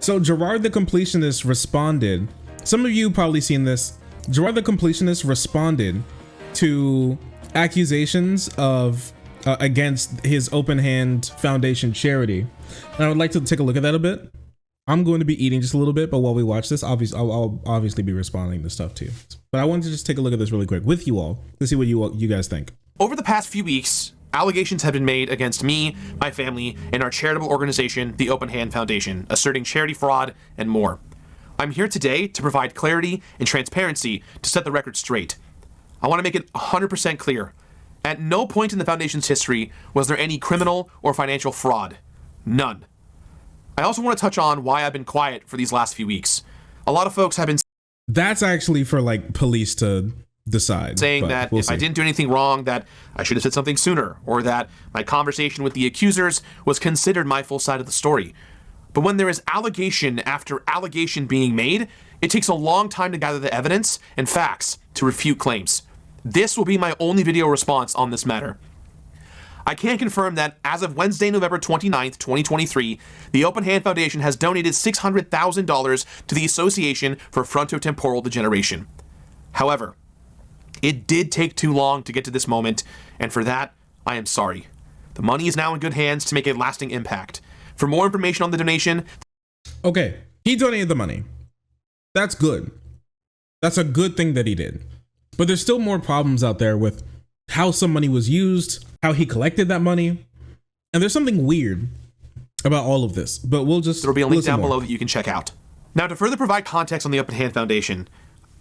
So Gerard the Completionist responded. Some of you probably seen this. Gerard the Completionist responded to accusations of against his Open Hand Foundation charity. And I would like to take a look at that a bit. I'm going to be eating just a little bit, but while we watch this, I'll obviously be responding to stuff too. But I wanted to just take a look at this really quick with you all to see what you guys think. Over the past few weeks, allegations have been made against me, my family, and our charitable organization, the Open Hand Foundation, asserting charity fraud and more. I'm here today to provide clarity and transparency to set the record straight. I want to make it 100% clear. At no point in the Foundation's history was there any criminal or financial fraud. None. I also want to touch on why I've been quiet for these last few weeks. A lot of folks have been That's actually for like police to decide. Saying that if I didn't do anything wrong, that I should have said something sooner, or that my conversation with the accusers was considered my full side of the story. But when there is allegation after allegation being made, it takes a long time to gather the evidence and facts to refute claims. This will be my only video response on this matter. I can confirm that as of Wednesday, November 29th, 2023, the Open Hand Foundation has donated $600,000 to the Association for Frontotemporal Degeneration. However, it did take too long to get to this moment, and for that, I am sorry. The money is now in good hands to make a lasting impact. For more information on the donation... Okay, he donated the money. That's good. That's a good thing that he did. But there's still more problems out there with how some money was used, how he collected that money. And there's something weird about all of this, but we'll just... There will be a link down below that you can check out. Now, to further provide context on the Open Hand Foundation,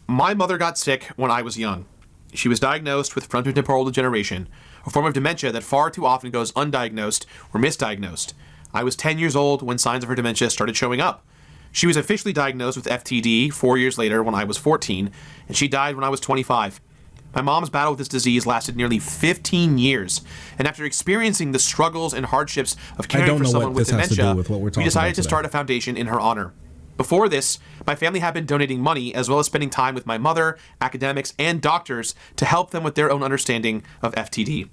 my mother got sick when I was young. She was diagnosed with frontotemporal degeneration, a form of dementia that far too often goes undiagnosed or misdiagnosed. I was 10 years old when signs of her dementia started showing up. She was officially diagnosed with FTD 4 years later when I was 14, and she died when I was 25. My mom's battle with this disease lasted nearly 15 years, and after experiencing the struggles and hardships of caring for someone with dementia, we decided to start a foundation in her honor. Before this, my family had been donating money as well as spending time with my mother, academics, and doctors to help them with their own understanding of FTD.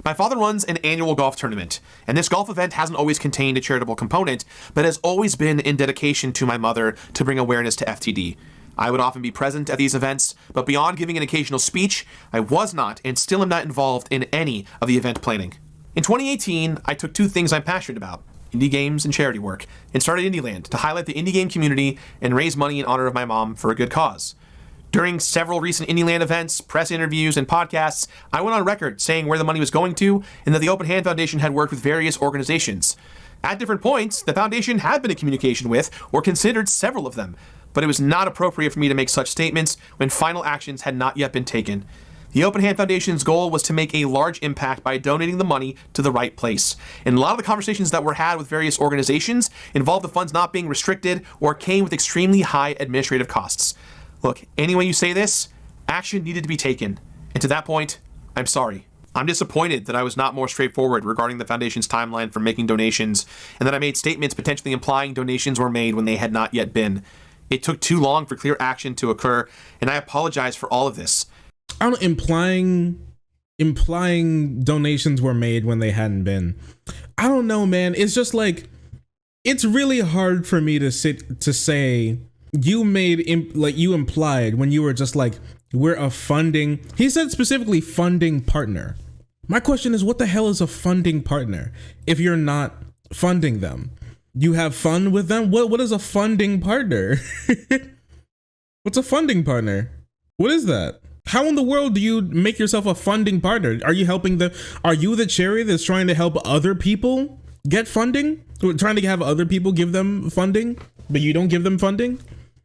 My father runs an annual golf tournament, and this golf event hasn't always contained a charitable component, but has always been in dedication to my mother to bring awareness to FTD. I would often be present at these events, but beyond giving an occasional speech, I was not and still am not involved in any of the event planning. In 2018, I took two things I'm passionate about, indie games and charity work, and started IndieLand to highlight the indie game community and raise money in honor of my mom for a good cause. During several recent IndieLand events, press interviews, and podcasts, I went on record saying where the money was going to and that the Open Hand Foundation had worked with various organizations. At different points, the foundation had been in communication with or considered several of them, but it was not appropriate for me to make such statements when final actions had not yet been taken. The Open Hand Foundation's goal was to make a large impact by donating the money to the right place. And a lot of the conversations that were had with various organizations involved the funds not being restricted or came with extremely high administrative costs. Look, any way you say this, action needed to be taken. And to that point, I'm sorry. I'm disappointed that I was not more straightforward regarding the Foundation's timeline for making donations, and that I made statements potentially implying donations were made when they had not yet been. It took too long for clear action to occur, and I apologize for all of this. I don't implying donations were made when they hadn't been. I don't know, man. It's just like, it's really hard for me to say you implied when you were just like, we're a funding, he said specifically funding partner. My question is, what the hell is a funding partner if you're not funding them? You have fun with them? What is a funding partner? What's a funding partner? What is that? How in the world do you make yourself a funding partner? Are you the charity that's trying to help other people get funding? Trying to have other people give them funding, but you don't give them funding?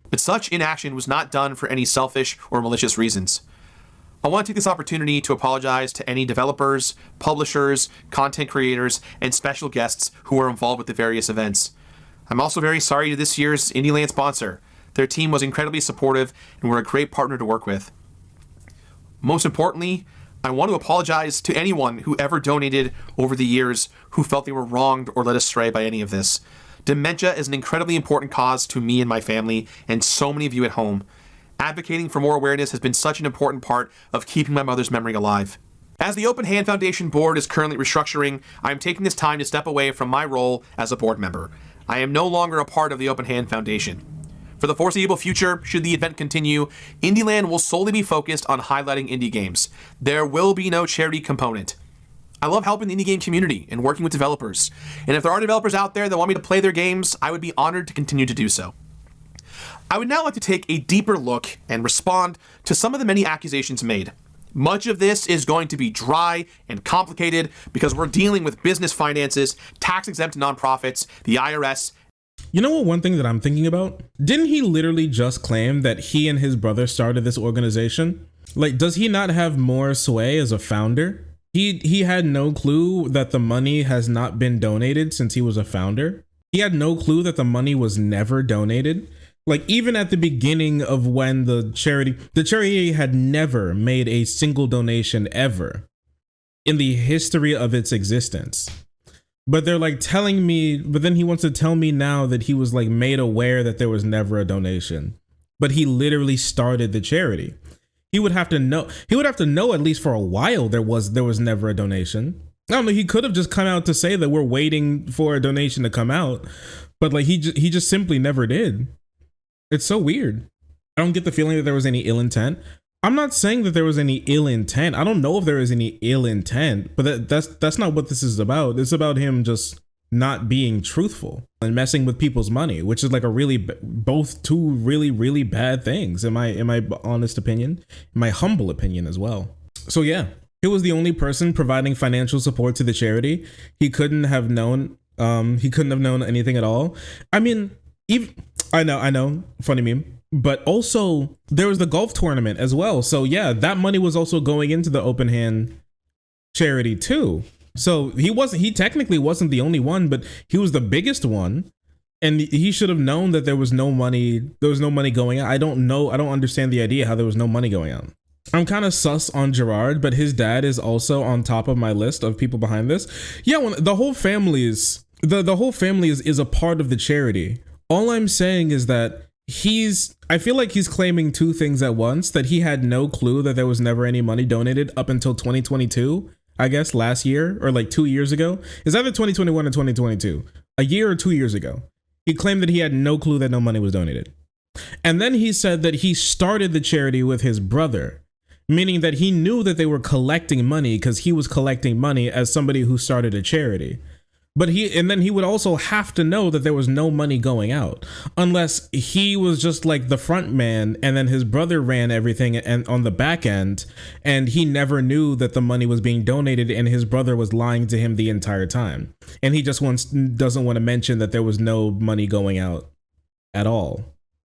But such inaction was not done for any selfish or malicious reasons. I want to take this opportunity to apologize to any developers, publishers, content creators, and special guests who were involved with the various events. I'm also very sorry to this year's IndieLand sponsor. Their team was incredibly supportive and were a great partner to work with. Most importantly, I want to apologize to anyone who ever donated over the years who felt they were wronged or led astray by any of this. Dementia is an incredibly important cause to me and my family, and so many of you at home. Advocating for more awareness has been such an important part of keeping my mother's memory alive. As the Open Hand Foundation board is currently restructuring, I am taking this time to step away from my role as a board member. I am no longer a part of the Open Hand Foundation. For the foreseeable future, should the event continue, Indieland will solely be focused on highlighting indie games. There will be no charity component. I love helping the indie game community and working with developers. And if there are developers out there that want me to play their games, I would be honored to continue to do so. I would now like to take a deeper look and respond to some of the many accusations made. Much of this is going to be dry and complicated because we're dealing with business finances, tax-exempt nonprofits, the IRS. You know what, one thing that I'm thinking about? Didn't he literally just claim that he and his brother started this organization? Like, does he not have more sway as a founder? He had no clue that the money has not been donated since he was a founder. He had no clue that the money was never donated. Like, even at the beginning of when the charity had never made a single donation ever in the history of its existence. But they're like telling me, but then he wants to tell me now that he was like made aware that there was never a donation. But he literally started the charity. He would have to know at least for a while there was never a donation. I don't know, he could have just come out to say that we're waiting for a donation to come out, but like he just simply never did. It's so weird. I don't get the feeling that there was any ill intent. I'm not saying that there was any ill intent. I don't know if there is any ill intent, but that's not what this is about. It's about him just not being truthful and messing with people's money, which is like both two really bad things in my honest opinion, in my humble opinion as well. So yeah, he was the only person providing financial support to the charity. He couldn't have known anything at all. I mean, I know, funny meme. But also there was the golf tournament as well. So yeah, that money was also going into the Open Hand charity too. So he technically wasn't the only one, but he was the biggest one. And he should have known that there was no money going out. I don't understand the idea how there was no money going out. I'm kind of sus on Gerard, but his dad is also on top of my list of people behind this. Yeah, the whole family is a part of the charity. All I'm saying is that I feel like he's claiming two things at once, that he had no clue that there was never any money donated up until 2022, I guess last year, or like 2 years ago. It's either 2021 or 2022, a year or 2 years ago. He claimed that he had no clue that no money was donated. And then he said that he started the charity with his brother, meaning that he knew that they were collecting money because he was collecting money as somebody who started a charity. But then he would also have to know that there was no money going out, unless he was just like the front man and then his brother ran everything and on the back end, and he never knew that the money was being donated and his brother was lying to him the entire time. And he just doesn't want to mention that there was no money going out at all,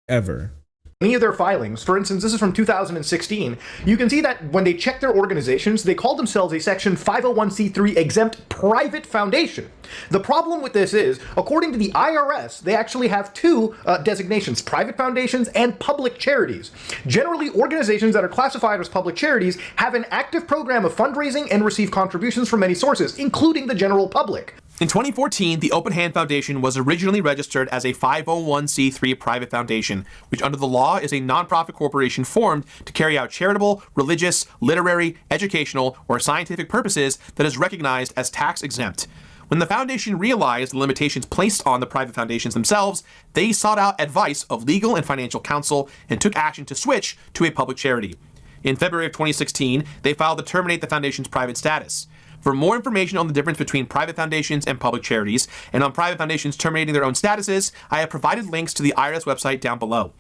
ever. Any of their filings, for instance, this is from 2016, you can see that when they checked their organizations, they called themselves a Section 501c3 exempt private foundation. The problem with this is, according to the IRS, they actually have two designations, private foundations and public charities. Generally, organizations that are classified as public charities have an active program of fundraising and receive contributions from many sources, including the general public. In 2014, the Open Hand Foundation was originally registered as a 501c3 private foundation, which under the law is a nonprofit corporation formed to carry out charitable, religious, literary, educational, or scientific purposes that is recognized as tax exempt. When the foundation realized the limitations placed on the private foundations themselves, they sought out advice of legal and financial counsel and took action to switch to a public charity. In February of 2016, they filed to terminate the foundation's private status. For more information on the difference between private foundations and public charities, and on private foundations terminating their own statuses, I have provided links to the IRS website down below.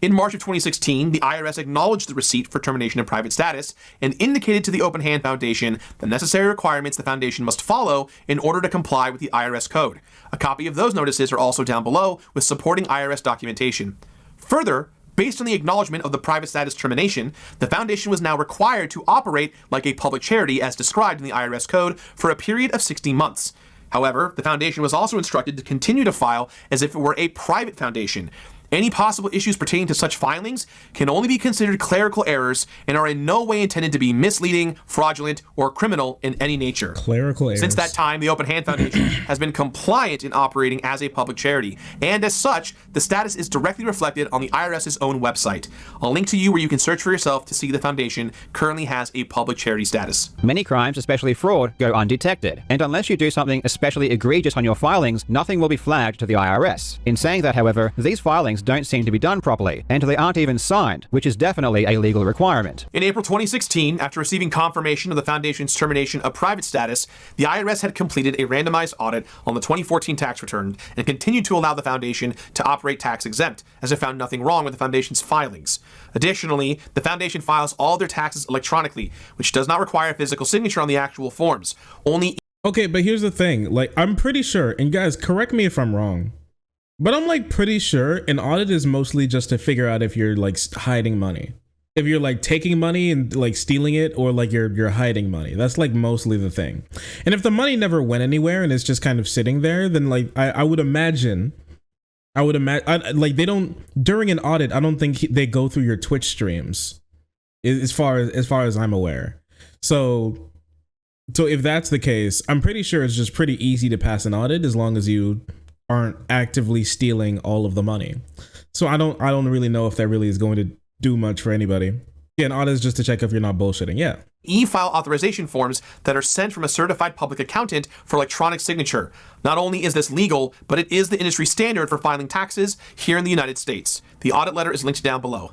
In March of 2016, the IRS acknowledged the receipt for termination of private status and indicated to the Open Hand Foundation the necessary requirements the foundation must follow in order to comply with the IRS code. A copy of those notices are also down below with supporting IRS documentation. Further, based on the acknowledgement of the private status termination, the foundation was now required to operate like a public charity as described in the IRS code for a period of 16 months. However, the foundation was also instructed to continue to file as if it were a private foundation, Any possible issues pertaining to such filings can only be considered clerical errors and are in no way intended to be misleading, fraudulent, or criminal in any nature. Clerical errors. Since that time, the Open Hand Foundation has been compliant in operating as a public charity, and as such, the status is directly reflected on the IRS's own website. I'll link to you where you can search for yourself to see the foundation currently has a public charity status. Many crimes, especially fraud, go undetected, and unless you do something especially egregious on your filings, nothing will be flagged to the IRS. In saying that, however, these filings don't seem to be done properly, and they aren't even signed, which is definitely a legal requirement. In April 2016, after receiving confirmation of the foundation's termination of private status, the IRS had completed a randomized audit on the 2014 tax return and continued to allow the foundation to operate tax exempt, as it found nothing wrong with the foundation's filings. Additionally, the foundation files all their taxes electronically, which does not require a physical signature on the actual forms. Only. Okay, but here's the thing. Like, I'm pretty sure, and guys, correct me if I'm wrong, but I'm like pretty sure an audit is mostly just to figure out if you're like hiding money. If you're like taking money and like stealing it, or like you're hiding money. That's like mostly the thing. And if the money never went anywhere and it's just kind of sitting there, then like I would imagine like they don't, during an audit, I don't think they go through your Twitch streams as far as I'm aware. So if that's the case, I'm pretty sure it's just pretty easy to pass an audit as long as you aren't actively stealing all of the money. So I don't really know if that really is going to do much for anybody. Yeah, an audit is just to check if you're not bullshitting. Yeah. E-file authorization forms that are sent from a certified public accountant for electronic signature. Not only is this legal, but it is the industry standard for filing taxes here in the United States. The audit letter is linked down below.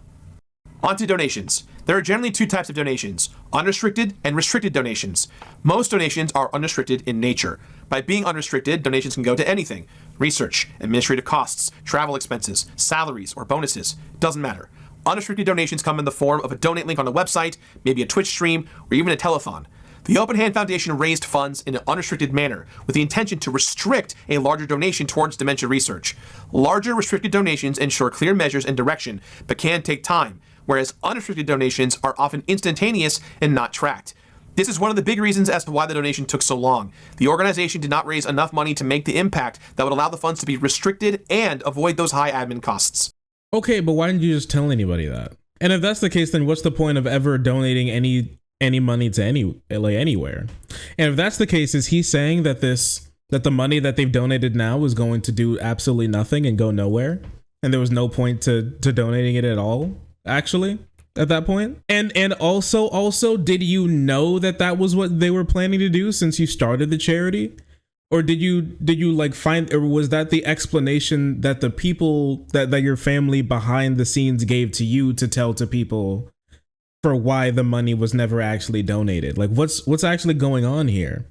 On to donations. There are generally two types of donations, unrestricted and restricted donations. Most donations are unrestricted in nature. By being unrestricted, donations can go to anything: research, administrative costs, travel expenses, salaries, or bonuses. Doesn't matter. Unrestricted donations come in the form of a donate link on a website, maybe a Twitch stream, or even a telethon. The Open Hand Foundation raised funds in an unrestricted manner with the intention to restrict a larger donation towards dementia research. Larger restricted donations ensure clear measures and direction, but can take time, whereas unrestricted donations are often instantaneous and not tracked. This is one of the big reasons as to why the donation took so long. The organization did not raise enough money to make the impact that would allow the funds to be restricted and avoid those high admin costs. Okay, but why didn't you just tell anybody that? And if that's the case, then what's the point of ever donating any money to anywhere? And if that's the case, is he saying that the money that they've donated now is going to do absolutely nothing and go nowhere, and there was no point to donating it at all, actually, at that point? And also, did you know that was what they were planning to do since you started the charity? Or did you like find, or was that the explanation that the people that your family behind the scenes gave to you to tell to people for why the money was never actually donated? Like, what's actually going on here?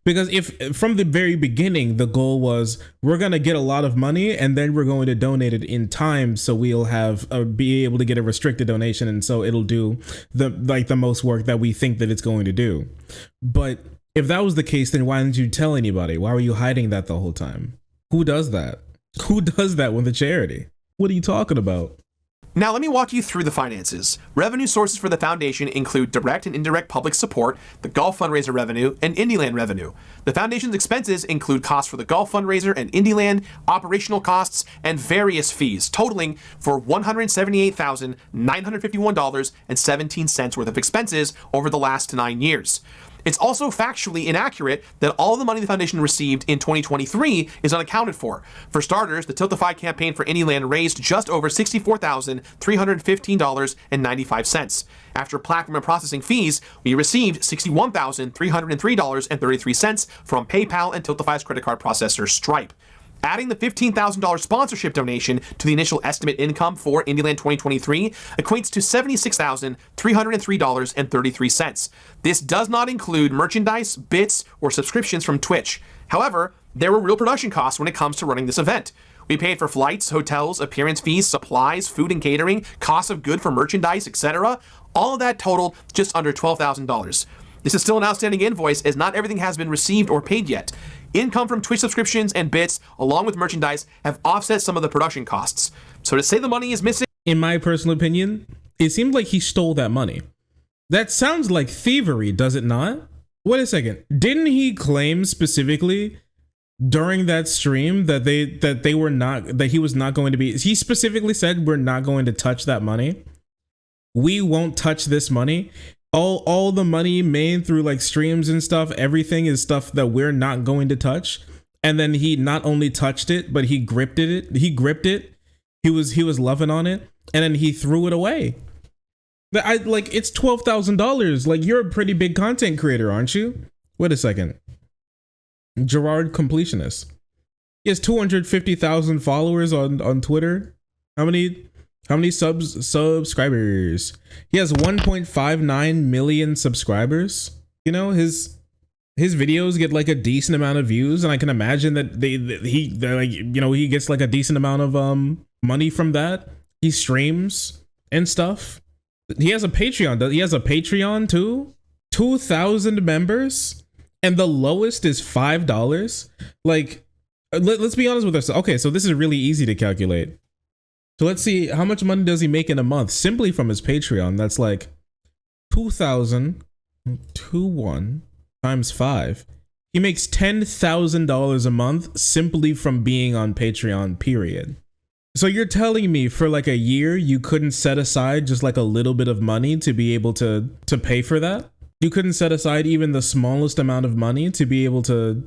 Because if from the very beginning the goal was we're gonna get a lot of money and then we're going to donate it in time, so we'll have be able to get a restricted donation, and so it'll do the most work that we think that it's going to do. But if that was the case, then why didn't you tell anybody? Why were you hiding that the whole time? Who does that? Who does that with a charity? What are you talking about? Now let me walk you through the finances. Revenue sources for the foundation include direct and indirect public support, the golf fundraiser revenue, and Indieland revenue. The foundation's expenses include costs for the golf fundraiser and Indieland, operational costs, and various fees, totaling for $178,951.17 worth of expenses over the last 9 years. It's also factually inaccurate that all the money the foundation received in 2023 is unaccounted for. For starters, the Tiltify campaign for Indieland raised just over $64,315.95. After platform and processing fees, we received $61,303.33 from PayPal and Tiltify's credit card processor Stripe. Adding the $15,000 sponsorship donation to the initial estimate income for Indieland 2023 equates to $76,303.33. This does not include merchandise, bits, or subscriptions from Twitch. However, there were real production costs when it comes to running this event. We paid for flights, hotels, appearance fees, supplies, food and catering, costs of goods for merchandise, etc. All of that totaled just under $12,000. This is still an outstanding invoice, as not everything has been received or paid yet. Income from Twitch subscriptions and bits, along with merchandise, have offset some of the production costs. So to say the money is missing, in my personal opinion, it seemed like he stole that money. That sounds like thievery, does it not? Wait a second. Didn't he claim specifically during that stream that he was not going to be. He specifically said, we're not going to touch that money. We won't touch this money. All the money made through like streams and stuff, everything is stuff that we're not going to touch. And then he not only touched it, but he gripped it. He was loving on it, and then he threw it away. It's $12,000. Like, you're a pretty big content creator, aren't you? Wait a second. Gerard Completionist. He has 250,000 followers on Twitter. How many subscribers? He has 1.59 million subscribers. You know, his videos get like a decent amount of views, and I can imagine that he gets like a decent amount of money from that. He streams and stuff. He has a Patreon. He has a Patreon too. 2,000 members, and the lowest is $5. Like, let's be honest with ourselves. Okay, so this is really easy to calculate. So let's see, how much money does he make in a month simply from his Patreon? That's like 2,000 times 5. He makes $10,000 a month simply from being on Patreon, period. So you're telling me for like a year you couldn't set aside just like a little bit of money to be able to pay for that? You couldn't set aside even the smallest amount of money to be able to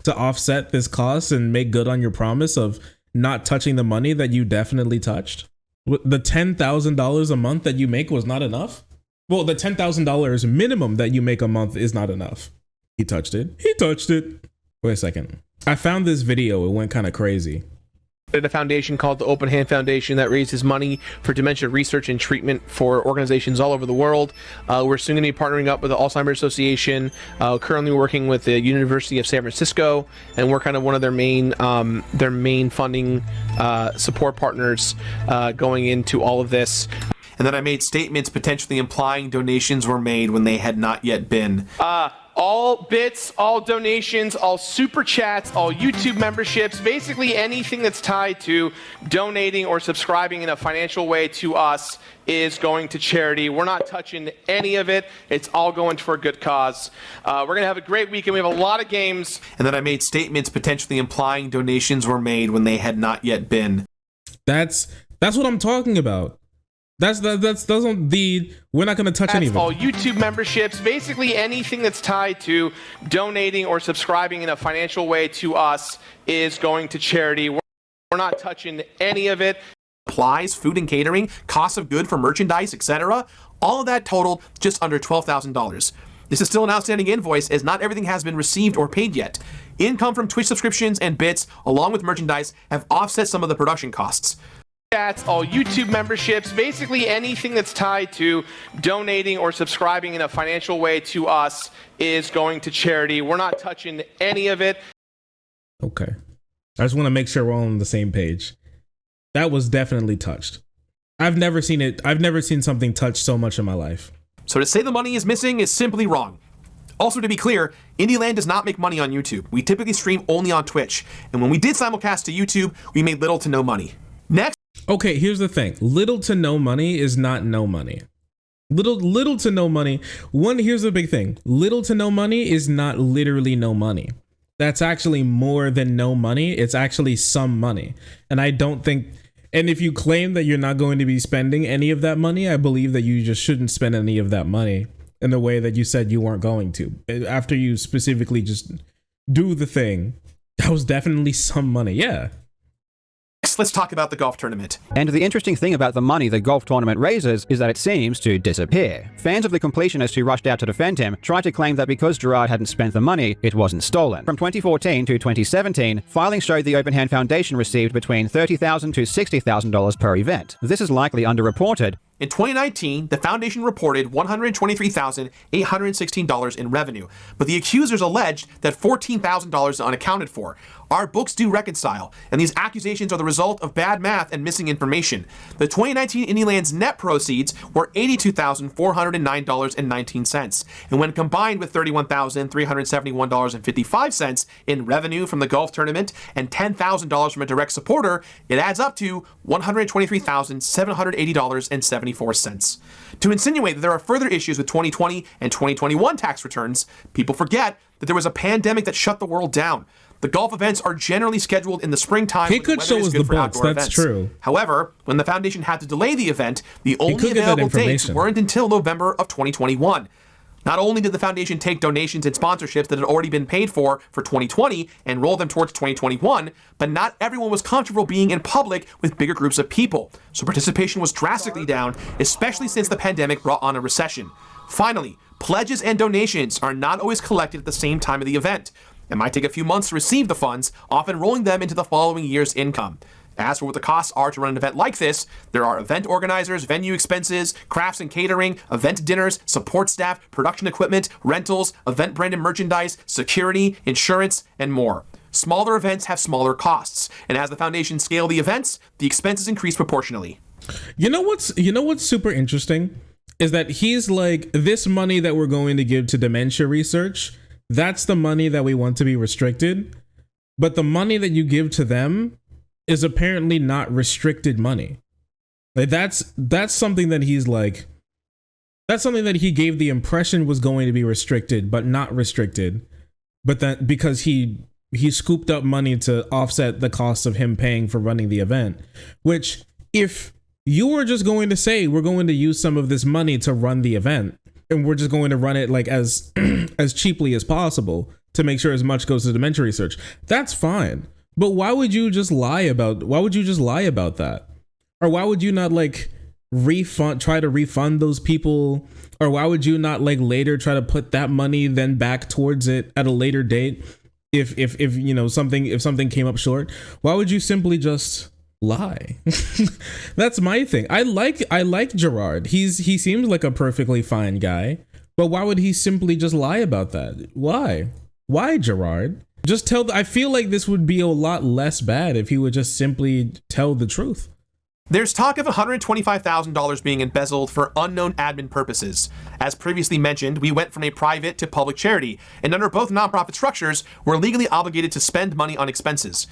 offset this cost and make good on your promise of not touching the money that you definitely touched? The $10,000 a month that you make was not enough? Well, the $10,000 minimum that you make a month is not enough. He touched it. Wait a second. I found this video. It went kind of crazy. At a foundation called the Open Hand Foundation that raises money for dementia research and treatment for organizations all over the world. We're soon going to be partnering up with the Alzheimer's Association, currently working with the University of San Francisco, and we're kind of one of their main funding support partners going into all of this. And then I made statements potentially implying donations were made when they had not yet been. All bits, all donations, all super chats, all YouTube memberships, basically anything that's tied to donating or subscribing in a financial way to us is going to charity. We're not touching any of it. It's all going for a good cause. We're going to have a great weekend. We have a lot of games. And then I made statements potentially implying donations were made when they had not yet been. That's what I'm talking about. We're not going to touch any of it. All YouTube memberships, basically anything that's tied to donating or subscribing in a financial way to us is going to charity. We're not touching any of it. Supplies, food and catering, cost of good for merchandise, etc. All of that totaled just under $12,000. This is still an outstanding invoice, as not everything has been received or paid yet. Income from Twitch subscriptions and bits, along with merchandise, have offset some of the production costs. Chats, all YouTube memberships, basically anything that's tied to donating or subscribing in a financial way to us is going to charity. We're not touching any of it. Okay. I just want to make sure we're all on the same page. That was definitely touched. I've never seen something touched so much in my life. So to say the money is missing is simply wrong. Also, to be clear, IndieLand does not make money on YouTube. We typically stream only on Twitch. And when we did simulcast to YouTube, we made little to no money. Next. Okay, here's the thing. Little to no money is not no money. Little to no money. Here's the big thing. Little to no money is not literally no money. That's actually more than no money. It's actually some money. And I don't think, and if you claim that you're not going to be spending any of that money, I believe that you just shouldn't spend any of that money in the way that you said you weren't going to. After you specifically just do the thing, that was definitely some money. Yeah. Let's talk about the golf tournament. And the interesting thing about the money the golf tournament raises is that it seems to disappear. Fans of the completionist who rushed out to defend him tried to claim that because Gerard hadn't spent the money, it wasn't stolen. From 2014 to 2017, filings showed the Open Hand Foundation received between $30,000 to $60,000 per event. This is likely underreported. In 2019, the foundation reported $123,816 in revenue, but the accusers alleged that $14,000 is unaccounted for. Our books do reconcile, and these accusations are the result of bad math and missing information. The 2019 IndieLand's net proceeds were $82,409.19, and when combined with $31,371.55 in revenue from the golf tournament and $10,000 from a direct supporter, it adds up to $123,780.70. $1.74. To insinuate that there are further issues with 2020 and 2021 tax returns, people forget that there was a pandemic that shut the world down. The golf events are generally scheduled in the springtime. He could show us the books, that's true. However, when the foundation had to delay the event, the only available dates weren't until November of 2021. Not only did the foundation take donations and sponsorships that had already been paid for 2020 and roll them towards 2021, but not everyone was comfortable being in public with bigger groups of people. So participation was drastically down, especially since the pandemic brought on a recession. Finally, pledges and donations are not always collected at the same time of the event. It might take a few months to receive the funds, often rolling them into the following year's income. As for what the costs are to run an event like this, there are event organizers, venue expenses, crafts and catering, event dinners, support staff, production equipment, rentals, event branded merchandise, security, insurance, and more. Smaller events have smaller costs, and as the foundation scale the events, the expenses increase proportionally. You know what's super interesting is that he's like, this money that we're going to give to dementia research, that's the money that we want to be restricted, but the money that you give to them is apparently not restricted money. Like that's something that he's like, that's something that he gave the impression was going to be restricted, but not restricted. But that because he scooped up money to offset the cost of him paying for running the event, which if you were just going to say, we're going to use some of this money to run the event and we're just going to run it like as as cheaply as possible to make sure as much goes to dementia research, that's fine. But why would you just lie about that? Or why would you not like try to refund those people? Or why would you not like later try to put that money then back towards it at a later date if you know something came up short? Why would you simply just lie? That's my thing. I like Gerard. He seems like a perfectly fine guy, but why would he simply just lie about that? Why, Gerard? Just I feel like this would be a lot less bad if he would just simply tell the truth. There's talk of $125,000 being embezzled for unknown admin purposes. As previously mentioned, we went from a private to public charity, and under both nonprofit structures, we're legally obligated to spend money on expenses.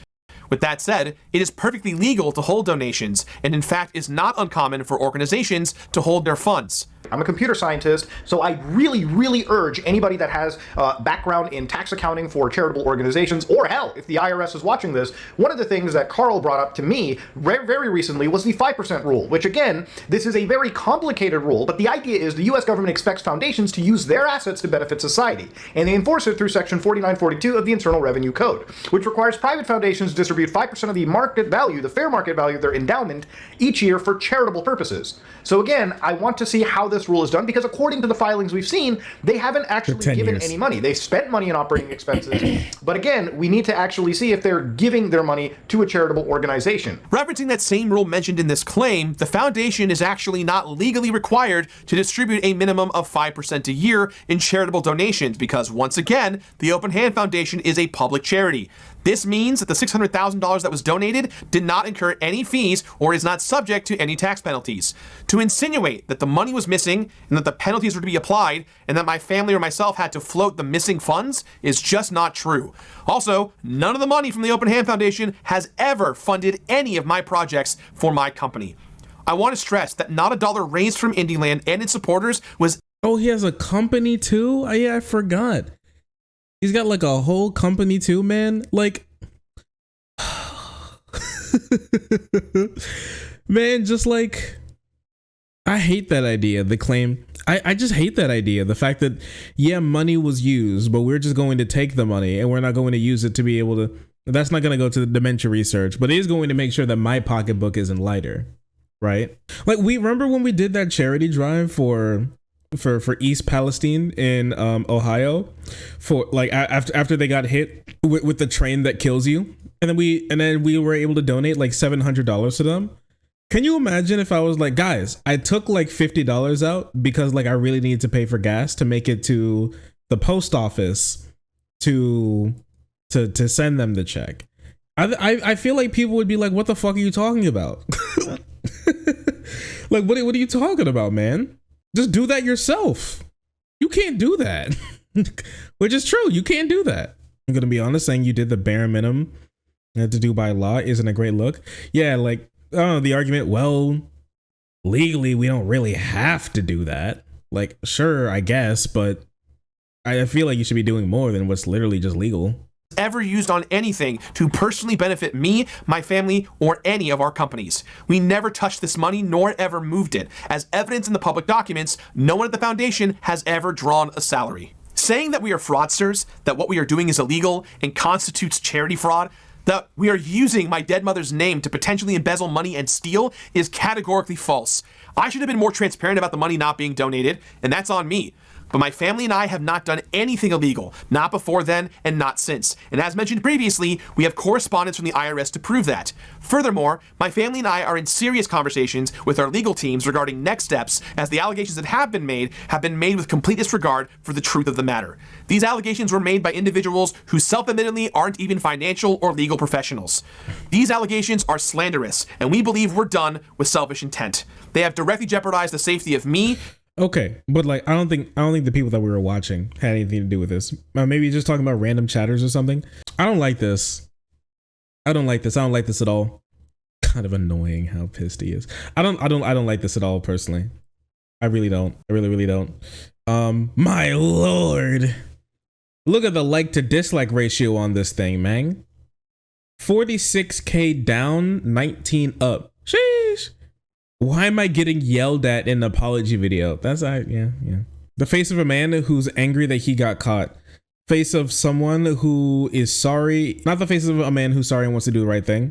With that said, it is perfectly legal to hold donations, and in fact is not uncommon for organizations to hold their funds. I'm a computer scientist, so I really, really urge anybody that has background in tax accounting for charitable organizations, or hell, if the IRS is watching this, one of the things that Carl brought up to me very recently was the 5% rule, which again, this is a very complicated rule, but the idea is the US government expects foundations to use their assets to benefit society, and they enforce it through section 4942 of the Internal Revenue Code, which requires private foundations to distribute 5% of the market value, the fair market value of their endowment each year for charitable purposes. So again, I want to see how this rule is done, because according to the filings we've seen, they haven't actually given any money. They've spent money on operating expenses, but again, we need to actually see if they're giving their money to a charitable organization. Referencing that same rule mentioned in this claim, the foundation is actually not legally required to distribute a minimum of 5% a year in charitable donations because, once again, the Open Hand Foundation is a public charity. This means that the $600,000 that was donated did not incur any fees or is not subject to any tax penalties. To insinuate that the money was missing and that the penalties were to be applied and that my family or myself had to float the missing funds is just not true. Also, none of the money from the Open Hand Foundation has ever funded any of my projects for my company. I want to stress that not a dollar raised from Indieland and its supporters was... Oh, he has a company too? Oh, yeah, I forgot. He's got like a whole company too, man. Like, man, just like, I hate that idea, the claim. I just hate that idea. The fact that, yeah, money was used, but we're just going to take the money and we're not going to use it to be able to, that's not going to go to the dementia research, but it is going to make sure that my pocketbook isn't lighter, right? Like, we remember when we did that charity drive for East Palestine in Ohio, for like after they got hit with the train that kills you, and then we were able to donate like $700 to them. Can you imagine if I was like, guys, I took like $50 out because like I really need to pay for gas to make it to the post office to send them the check. I feel like people would be like, what the fuck are you talking about? Like, what are you talking about, man? Just do that yourself. You can't do that. Which is true. You can't do that. I'm going to be honest, saying you did the bare minimum to do by law isn't a great look. Yeah, like, the argument, well, legally we don't really have to do that. Like, sure, I guess, but I feel like you should be doing more than what's literally just legal. Ever used on anything to personally benefit me, my family, or any of our companies. We never touched this money nor ever moved it. As evidence in the public documents, no one at the foundation has ever drawn a salary. Saying that we are fraudsters, that what we are doing is illegal and constitutes charity fraud, that we are using my dead mother's name to potentially embezzle money and steal is categorically false. I should have been more transparent about the money not being donated, and that's on me. But my family and I have not done anything illegal, not before then and not since. And as mentioned previously, we have correspondence from the IRS to prove that. Furthermore, my family and I are in serious conversations with our legal teams regarding next steps, as the allegations that have been made with complete disregard for the truth of the matter. These allegations were made by individuals who self-admittedly aren't even financial or legal professionals. These allegations are slanderous, and we believe we're done with selfish intent. They have directly jeopardized the safety of me. Okay, but like I don't think the people that we were watching had anything to do with this. Maybe just talking about random chatters or something. I don't like this. I don't like this at all. Kind of annoying how pissed he is. I don't like this at all personally. I really don't. I really don't. My lord. Look at the like to dislike ratio on this thing, man. 46K down, 19 up. Sheesh. Why am I getting yelled at in an apology video? That's yeah. The face of a man who's angry that he got caught. Face of someone who is sorry. Not the face of a man who's sorry and wants to do the right thing.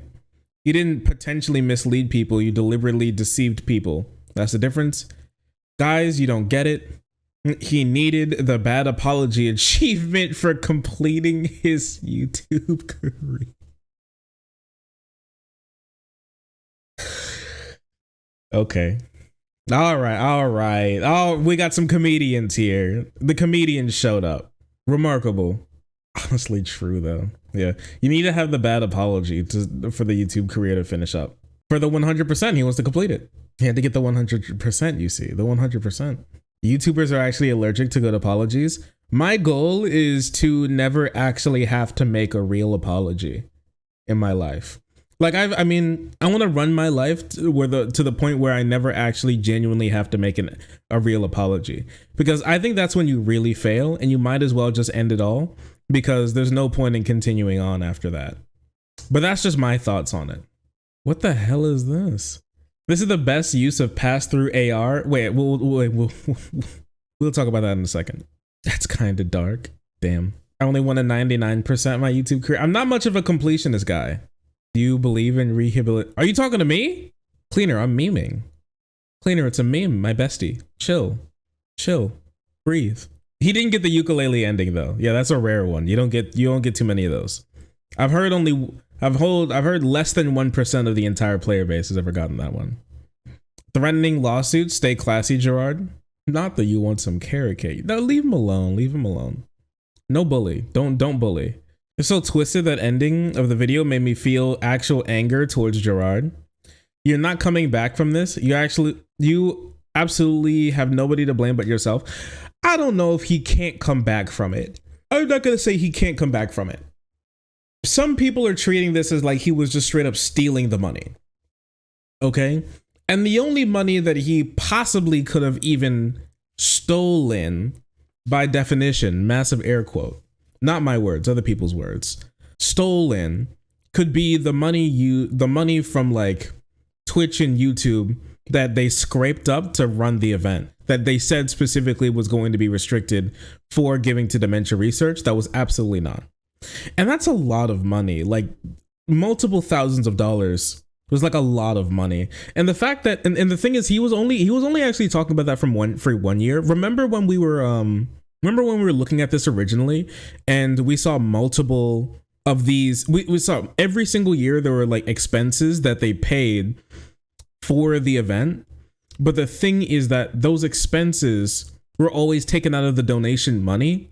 You didn't potentially mislead people. You deliberately deceived people. That's the difference. Guys, you don't get it. He needed the bad apology achievement for completing his YouTube career. Okay. All right. Oh, we got some comedians here. The comedians showed up. Remarkable. Honestly true though. Yeah. You need to have the bad apology for the YouTube career to finish up. For the 100%, he wants to complete it. He had to get the 100%, you see. The 100%. YouTubers are actually allergic to good apologies. My goal is to never actually have to make a real apology in my life. Like I mean, I want to run my life to the point where I never actually genuinely have to make a real apology, because I think that's when you really fail, and you might as well just end it all, because there's no point in continuing on after that. But that's just my thoughts on it. What the hell is this? This is the best use of pass-through AR. Wait, we'll talk about that in a second. That's kind of dark. Damn. I only want a 99% my YouTube career. I'm not much of a completionist guy. Do you believe in rehabilitation? Are you talking to me? Cleaner, I'm memeing. Cleaner, it's a meme, my bestie. Chill. Breathe. He didn't get the ukulele ending though. Yeah, that's a rare one. You don't get too many of those. I've heard less than 1% of the entire player base has ever gotten that one. Threatening lawsuits, stay classy, Gerard. Not that you want some carrot cake. No, leave him alone. No bully. Don't bully. It's so twisted. That ending of the video made me feel actual anger towards Gerard. You're not coming back from this. You absolutely have nobody to blame but yourself. I don't know if he can't come back from it. I'm not gonna say he can't come back from it. Some people are treating this as like he was just straight up stealing the money. Okay? And the only money that he possibly could have even stolen, by definition, massive air quote, not my words, other people's words, stolen, could be the money from like Twitch and YouTube that they scraped up to run the event, that they said specifically was going to be restricted for giving to dementia research. That was absolutely not. And that's a lot of money, like multiple thousands of dollars. It was like a lot of money. And the fact that, and the thing is, he was only actually talking about that for 1 year. Remember when we were looking at this originally, and we saw multiple of these, we saw every single year there were like expenses that they paid for the event. But the thing is that those expenses were always taken out of the donation money.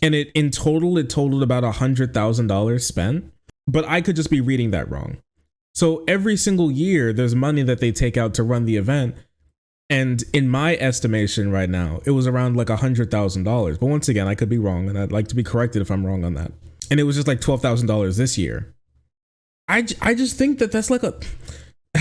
And it totaled about $100,000 spent. But I could just be reading that wrong. So every single year there's money that they take out to run the event. And in my estimation right now, it was around like $100,000. But once again, I could be wrong, and I'd like to be corrected if I'm wrong on that. And it was just like $12,000 this year. I just think that that's like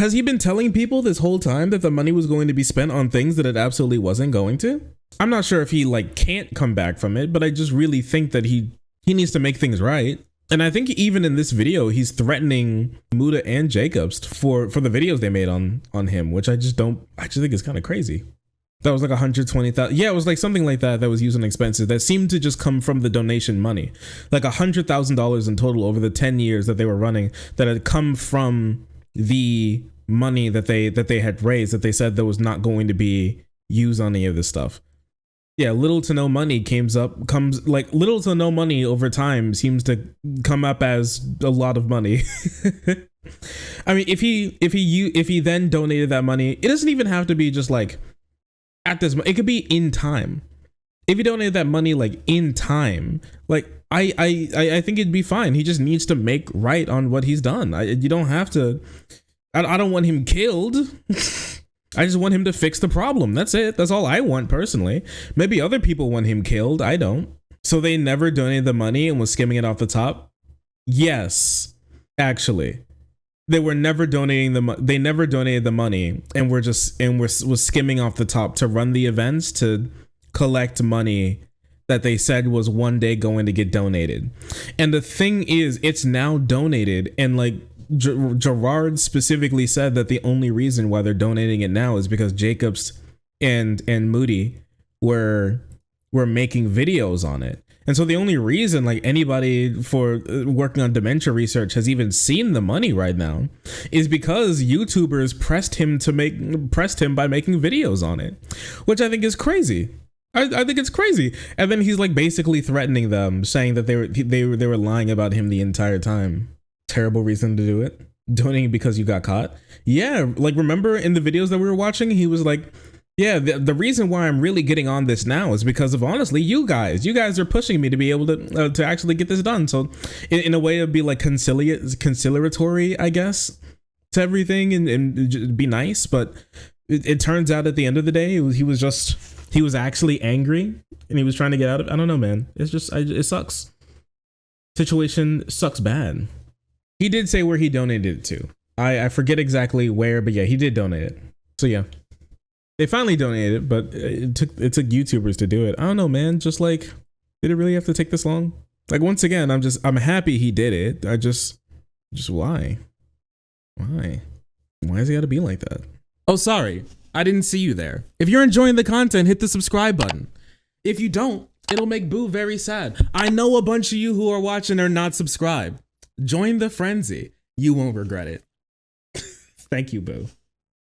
Has he been telling people this whole time that the money was going to be spent on things that it absolutely wasn't going to? I'm not sure if he like can't come back from it, but I just really think that he needs to make things right. And I think even in this video, he's threatening Muda and Jacobs for the videos they made on him, which I just think is kind of crazy. That was like 120,000. Yeah, it was like something like that was used on expenses that seemed to just come from the donation money. Like $100,000 in total over the 10 years that they were running that had come from the money that they had raised that they said that was not going to be used on any of this stuff. Yeah, little to no money little to no money over time seems to come up as a lot of money. I mean, if he then donated that money, it doesn't even have to be just like at this, it could be in time. If he donated that money like in time, like I think it'd be fine. He just needs to make right on what he's done. You don't have to. I don't want him killed. I just want him to fix the problem. That's it. That's all I want personally. Maybe other people want him killed. I don't. So they never donated the money and was skimming it off the top. Yes, actually, they were never donating they never donated the money and was skimming off the top to run the events to collect money that they said was one day going to get donated. And the thing is, it's now donated, and like Gerard specifically said that the only reason why they're donating it now is because Jacobs and Moody were making videos on it. And so the only reason like anybody for working on dementia research has even seen the money right now is because YouTubers pressed him by making videos on it, which I think is crazy. I think it's crazy. And then he's like basically threatening them, saying that they were lying about him the entire time. Terrible reason to do it. Donating because you got caught. Yeah, like remember in the videos that we were watching, he was like, yeah, the reason why I'm really getting on this now is because of honestly you guys are pushing me to be able to actually get this done. So in a way it'd be like conciliatory, I guess, to everything and be nice. But it turns out at the end of the day he was actually angry and he was trying to get out of it. I don't know, man. It's just it sucks. Situation sucks bad. He did say where he donated it to. I forget exactly where, but yeah, he did donate it. So yeah, they finally donated it, but it took YouTubers to do it. I don't know, man. Just like, did it really have to take this long? Like once again, I'm happy he did it. I just why has it got to be like that? Oh, sorry, I didn't see you there. If you're enjoying the content, hit the subscribe button. If you don't, it'll make Boo very sad. I know a bunch of you who are watching are not subscribed. Join the frenzy. You won't regret it. Thank you, Boo.